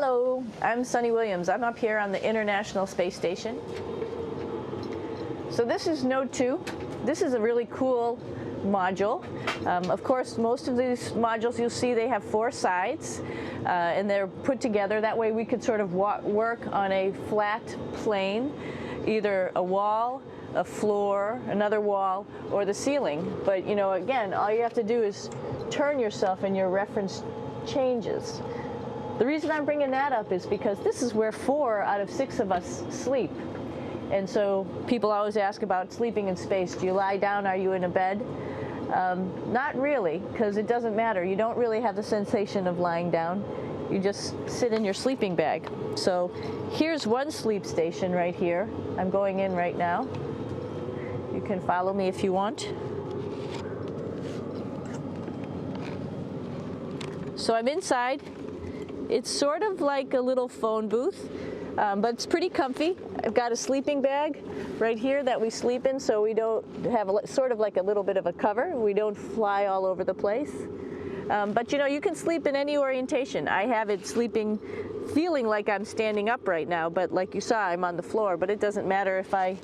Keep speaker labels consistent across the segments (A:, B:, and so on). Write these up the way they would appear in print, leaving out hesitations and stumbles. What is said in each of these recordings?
A: Hello, I'm Sunny Williams. I'm up here on the International Space Station. So this is Node 2. This is a really cool module. Of course, most of these modules you'll see they have 4 sides and they're put together. That way we could sort of work on a flat plane, either a wall, a floor, another wall, or the ceiling. But you know, again, all you have to do is turn yourself and your reference changes. The reason I'm bringing that up is because this is where 4 out of 6 of us sleep. And so people always ask about sleeping in space. Do you lie down? Are you in a bed? Not really, because it doesn't matter. You don't really have the sensation of lying down. You just sit in your sleeping bag. So here's one sleep station right here. I'm going in right now. You can follow me if you want. So I'm inside. It's sort of like a little phone booth, but it's pretty comfy. I've got a sleeping bag right here that we sleep in, so we don't have sort of like a little bit of a cover. We don't fly all over the place. But you know, you can sleep in any orientation. I have it sleeping, feeling like I'm standing up right now, but like you saw, I'm on the floor. But it doesn't matter if I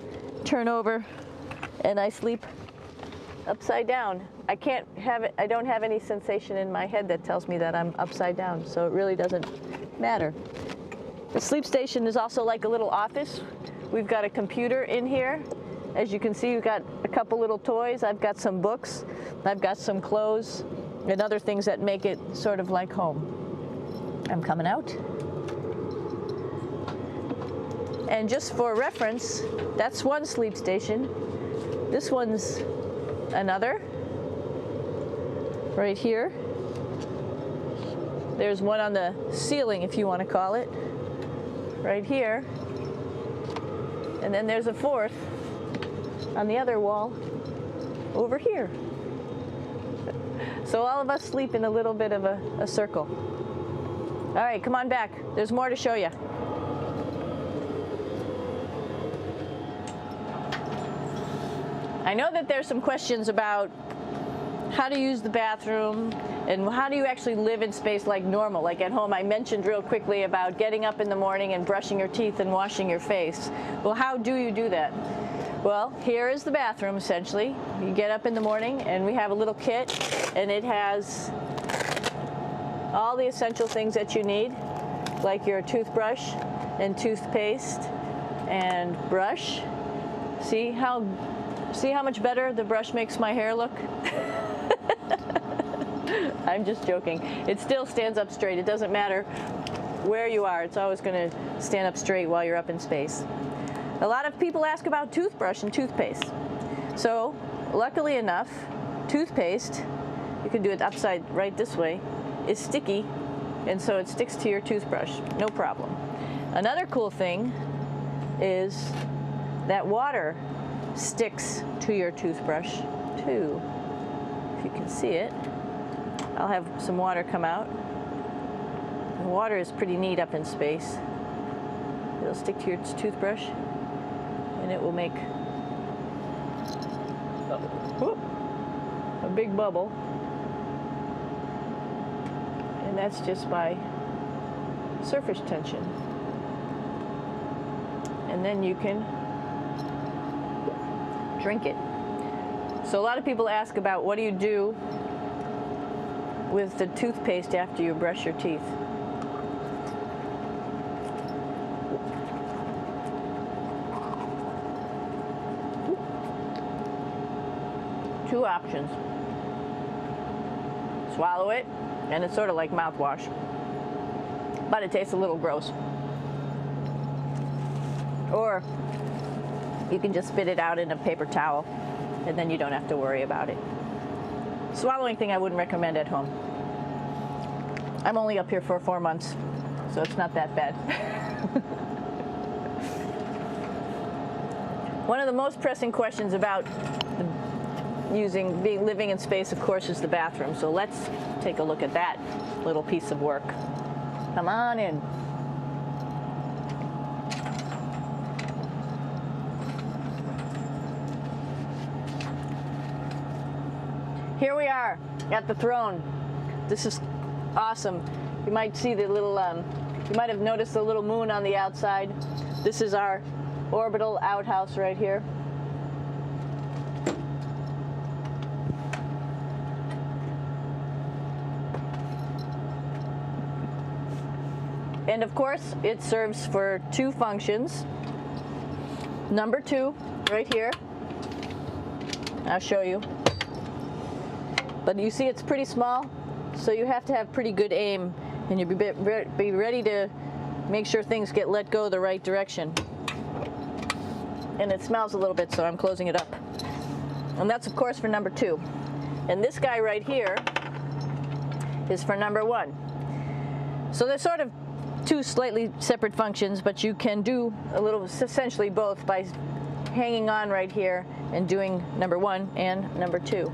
A: turn over and I sleep upside down. I don't have any sensation in my head that tells me that I'm upside down, so it really doesn't matter. The sleep station is also like a little office. We've got a computer in here. As you can see, we've got a couple little toys. I've got some books. I've got some clothes and other things that make it sort of like home. I'm coming out. And just for reference, that's one sleep station. This one's another. Right here. There's one on the ceiling, if you want to call it. Right here. And then there's a 4th on the other wall over here. So all of us sleep in a little bit of a circle. All right, come on back. There's more to show you. I know that there's some questions about how to use the bathroom and how do you actually live in space like normal, like at home. I mentioned real quickly about getting up in the morning and brushing your teeth and washing your face. Well, how do you do that? Well, here is the bathroom essentially. You get up in the morning and we have a little kit and it has all the essential things that you need, like your toothbrush and toothpaste and brush. See how much better the brush makes my hair look? I'm just joking. It still stands up straight. It doesn't matter where you are. It's always going to stand up straight while you're up in space. A lot of people ask about toothbrush and toothpaste. So, luckily enough, toothpaste, you can do it upside right this way, is sticky, and so it sticks to your toothbrush. No problem. Another cool thing is that water sticks to your toothbrush too. If you can see it, I'll have some water come out. The water is pretty neat up in space. It'll stick to your toothbrush and it will make a big bubble. And that's just by surface tension. And then you can drink it. So a lot of people ask about what do you do with the toothpaste after you brush your teeth. Two options. Swallow it, and it's sort of like mouthwash, but it tastes a little gross. Or you can just spit it out in a paper towel, and then you don't have to worry about it. Swallowing thing I wouldn't recommend at home. I'm only up here for 4 months, so it's not that bad. One of the most pressing questions about living in space, of course, is the bathroom. So let's take a look at that little piece of work. Come on in. Here we are at the throne. This is awesome. You might see the little You might have noticed the little moon on the outside. This is our orbital outhouse right here. And of course, it serves for two functions. Number 2, right here. I'll show you. But you see it's pretty small, so you have to have pretty good aim, and you'll be ready to make sure things get let go the right direction. And it smells a little bit, so I'm closing it up. And that's of course for number 2. And this guy right here is for number 1. So they're sort of two slightly separate functions, but you can do a little, essentially both, by hanging on right here and doing number 1 and number 2.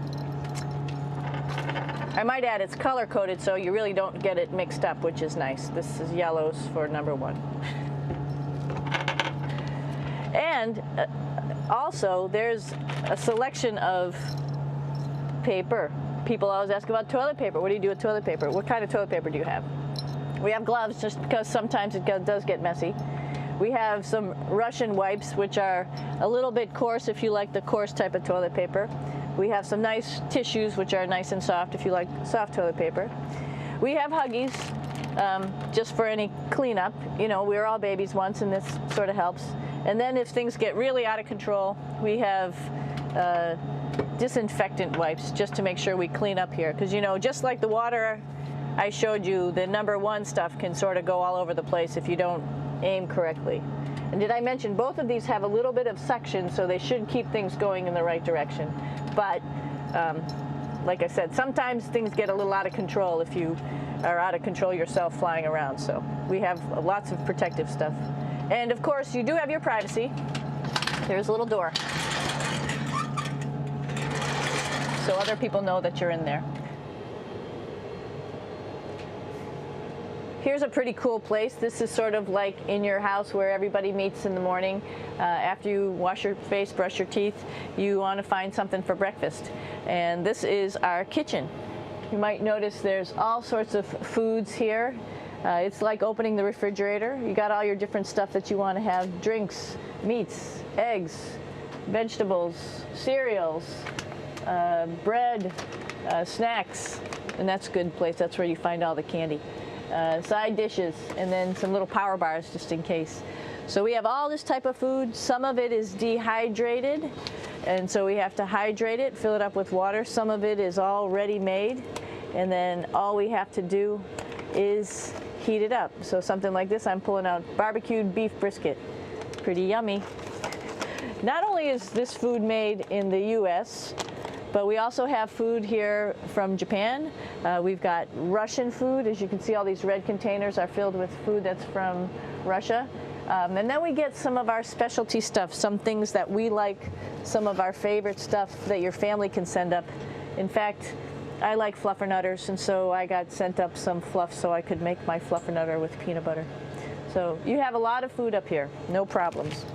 A: I might add it's color coded, so you really don't get it mixed up, which is nice. This is yellows for number 1. And also there's a selection of paper. People always ask about toilet paper. What do you do with toilet paper? What kind of toilet paper do you have? We have gloves just because sometimes it does get messy. We have some Russian wipes, which are a little bit coarse if you like the coarse type of toilet paper. We have some nice tissues, which are nice and soft if you like soft toilet paper. We have Huggies, just for any cleanup. You know, we were all babies once, and this sort of helps. And then if things get really out of control, we have disinfectant wipes, just to make sure we clean up here. Because, you know, just like the water I showed you, the number 1 stuff can sort of go all over the place if you don't aim correctly. And did I mention both of these have a little bit of suction, so they should keep things going in the right direction. But like I said, sometimes things get a little out of control if you are out of control yourself flying around. So we have lots of protective stuff. And of course, you do have your privacy. There's a little door, so other people know that you're in there. Here's a pretty cool place. This is sort of like in your house where everybody meets in the morning. After you wash your face, brush your teeth, you want to find something for breakfast. And this is our kitchen. You might notice there's all sorts of foods here. It's like opening the refrigerator. You got all your different stuff that you want to have: drinks, meats, eggs, vegetables, cereals, bread, snacks. And that's a good place. That's where you find all the candy. Side dishes, and then some little power bars just in case. So we have all this type of food. Some of it is dehydrated, and so we have to hydrate it, fill it up with water. Some of it is all ready made, and then all we have to do is heat it up. So something like this, I'm pulling out barbecued beef brisket. Pretty yummy. Not only is this food made in the US, but we also have food here from Japan. We've got Russian food. As you can see, all these red containers are filled with food that's from Russia. And then we get some of our specialty stuff, some things that we like, some of our favorite stuff that your family can send up. In fact, I like fluffernutters, and so I got sent up some fluff so I could make my fluffernutter with peanut butter. So you have a lot of food up here, no problems.